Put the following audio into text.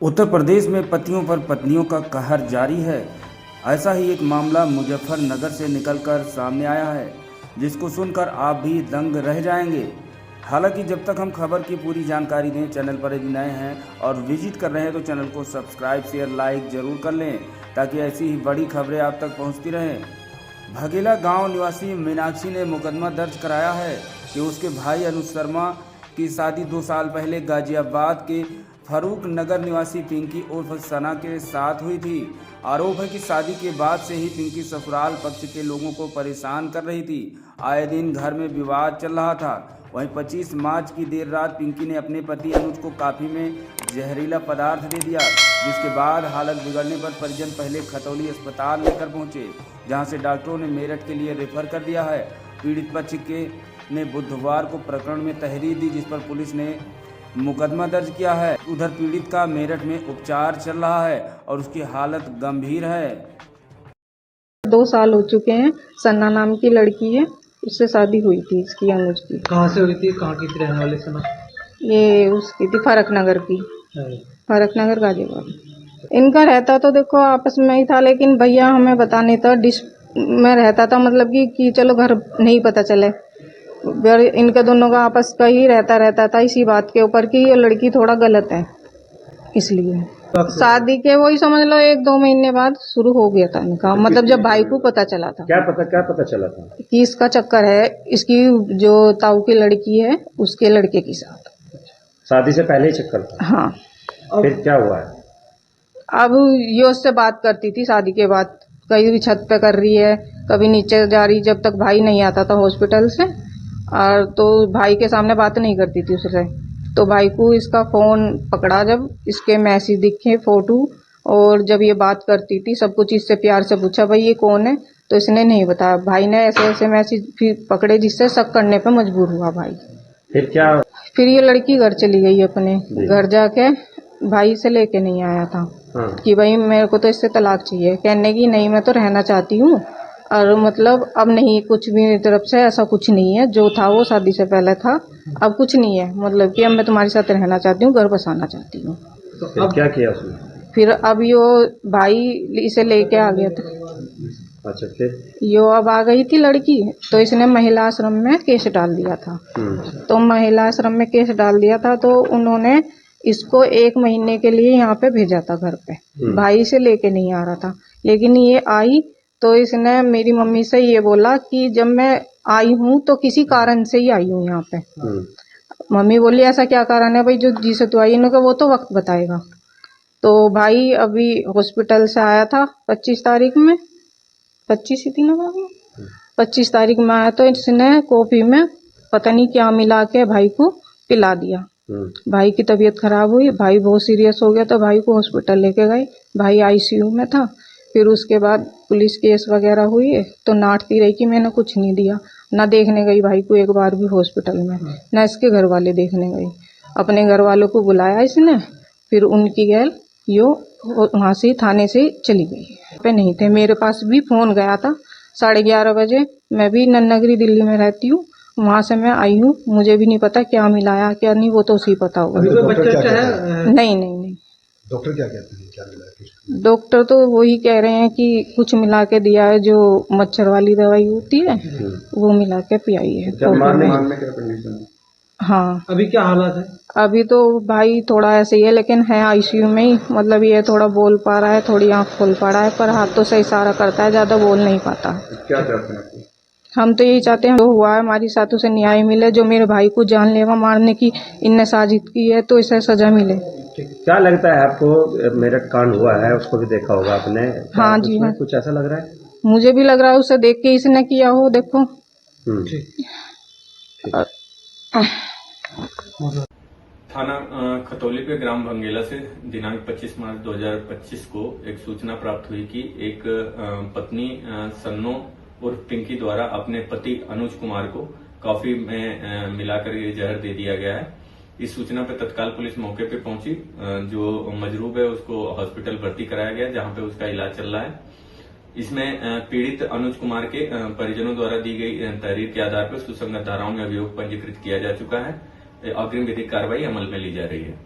उत्तर प्रदेश में पतियों पर पत्नियों का कहर जारी है। ऐसा ही एक मामला मुजफ्फरनगर से निकलकर सामने आया है, जिसको सुनकर आप भी दंग रह जाएंगे। हालांकि जब तक हम खबर की पूरी जानकारी दें, चैनल पर यदि नए हैं और विजिट कर रहे हैं तो चैनल को सब्सक्राइब, शेयर, लाइक जरूर कर लें, ताकि ऐसी ही बड़ी खबरें आप तक पहुंचती रहें। भगेला गांव निवासी मीनाक्षी ने मुकदमा दर्ज कराया है कि उसके भाई अनुज शर्मा की शादी 2 साल पहले गाजियाबाद के फारूक नगर निवासी पिंकी उर्फ सना के साथ हुई थी। आरोप है कि शादी के बाद से ही पिंकी ससुराल पक्ष के लोगों को परेशान कर रही थी। आए दिन घर में विवाद चल रहा था। वहीं 25 मार्च की देर रात पिंकी ने अपने पति अनुज को काफी में जहरीला पदार्थ दे दिया, जिसके बाद हालत बिगड़ने पर परिजन पहले खतौली अस्पताल लेकर पहुंचे, जहां से डॉक्टरों ने मेरठ के लिए रेफर कर दिया है। पीड़ित पक्ष ने बुधवार को प्रकरण में तहरीर दी, जिस पर पुलिस ने मुकदमा दर्ज किया है। उधर पीड़ित का मेरठ में उपचार चल रहा है और उसकी हालत गंभीर है। 2 साल हो चुके हैं। सन्ना नाम की लड़की है, उससे शादी हुई थी इसकी, अनुज की। कहाँ से हुई थी, कहाँ की रहने वाले सना? ये उसकी थी फरक नगर की, फरक नगर गाजियाबाद। इनका रहता तो देखो आपस में ही था, लेकिन भैया हमें बताने था डिश में रहता था, मतलब कि चलो घर नहीं पता चले। इनके दोनों का आपस का ही रहता था इसी बात के ऊपर कि ये लड़की थोड़ा गलत है, इसलिए शादी के वही समझ लो 1-2 महीने बाद शुरू हो गया था इनका। मतलब जब भाई को पता चला था। क्या पता चला था? कि इसका चक्कर है, इसकी जो ताऊ की लड़की है उसके लड़के के साथ। शादी से पहले ही चक्कर था? हाँ। फिर क्या हुआ है? अब ये उससे बात करती थी शादी के बाद, कहीं भी छत पे कर रही है, कभी नीचे जा रही, जब तक भाई नहीं आता था हॉस्पिटल से। और तो भाई के सामने बात नहीं करती थी उससे। तो भाई को इसका फ़ोन पकड़ा, जब इसके मैसेज दिखे, फ़ोटो, और जब ये बात करती थी सब कुछ इससे प्यार से पूछा भाई ये कौन है, तो इसने नहीं बताया। भाई ने ऐसे ऐसे मैसेज फिर पकड़े, जिससे शक करने पे मजबूर हुआ भाई। फिर क्या? फिर ये लड़की घर चली गई अपने घर, जाके भाई से लेके नहीं आया था। हाँ। कि भाई मेरे को तो इससे तलाक चाहिए, कहने की नहीं मैं तो रहना चाहती हूँ, और मतलब अब नहीं, कुछ भी मेरी तरफ से ऐसा कुछ नहीं है, जो था वो शादी से पहले था, अब कुछ नहीं है, मतलब कि अब मैं तुम्हारे साथ रहना चाहती हूँ, घर बसाना चाहती हूँ। तो अब क्या किया उसने? फिर अब यो भाई इसे लेके आ गया था। अच्छा, फिर यो अब आ गई थी लड़की, तो इसने महिला आश्रम में केस डाल दिया था। तो महिला आश्रम में केस डाल दिया था, तो उन्होंने इसको 1 महीने के लिए यहाँ पे भेजा था घर पे। भाई से लेके नहीं आ रहा था, लेकिन ये आई तो इसने मेरी मम्मी से ये बोला कि जब मैं आई हूँ तो किसी कारण से ही आई हूँ यहाँ पे। मम्मी बोली ऐसा क्या कारण है भाई जो जिसे तू आई? इन्होंने वो तो वक्त बताएगा। तो भाई अभी हॉस्पिटल से आया था 25 तारीख में, 25 ही थी ना बाबू, 25 तारीख में आया, तो इसने कॉफी में पता नहीं क्या मिला के भाई को पिला दिया। भाई की तबीयत खराब हुई, भाई बहुत सीरियस हो गया, तो भाई को हॉस्पिटल लेके गए। भाई आईसीयू में था। फिर उसके बाद पुलिस केस वगैरह हुई, तो नाटती रही कि मैंने कुछ नहीं दिया। ना देखने गई भाई को एक बार भी हॉस्पिटल में, ना इसके घर वाले देखने गई। अपने घर वालों को बुलाया इसने, फिर उनकी गैल यो वहाँ से थाने से चली गई। पे नहीं थे, मेरे पास भी फ़ोन गया था 11:30 बजे। मैं भी नन्नगरी दिल्ली में रहती हूँ, वहाँ से मैं आई हूँ, मुझे भी नहीं पता क्या मिलाया क्या नहीं, वो तो उसी पता होगा। नहीं। डॉक्टर क्या कहते हैं, क्या मिला है? डॉक्टर तो वही कह रहे हैं कि कुछ मिला के दिया है, जो मच्छर वाली दवाई होती है वो मिला के पियाई है। हाँ। अभी क्या हालत है? अभी तो भाई थोड़ा ऐसे ही है, लेकिन है आईसीयू में ही। मतलब ये थोड़ा बोल पा रहा है, थोड़ी आँख खोल पा रहा है, पर हाथों से इशारा करता है, ज्यादा बोल नहीं पाता। क्या चाहते हैं? हम तो यही चाहते हैं जो हुआ है हमारी साथ उसे न्याय मिले। जो मेरे भाई को जानलेवा मारने की इनने साजिश की है, तो इसे सजा मिले। क्या लगता है आपको? मेरठ कांड हुआ है, उसको भी देखा होगा आपने। हाँ जी, हाँ। कुछ ऐसा लग रहा है? मुझे भी लग रहा है उसे देख के इसने किया हो, देखो। थाना खतौली पे ग्राम भंगेला से दिनांक 25 मार्च 2025 को एक सूचना प्राप्त हुई कि एक पत्नी सन्नो उर्फ पिंकी द्वारा अपने पति अनुज कुमार को कॉफी में मिलाकर ये जहर दे दिया गया है। इस सूचना पर तत्काल पुलिस मौके पे पहुंची। जो मजरूब है उसको हॉस्पिटल भर्ती कराया गया, जहां पे उसका इलाज चल रहा है। इसमें पीड़ित अनुज कुमार के परिजनों द्वारा दी गई तहरीर के आधार पर सुसंगत धाराओं में अभियोग पंजीकृत किया जा चुका है। अग्रिम विधिक कार्रवाई अमल में ली जा रही है।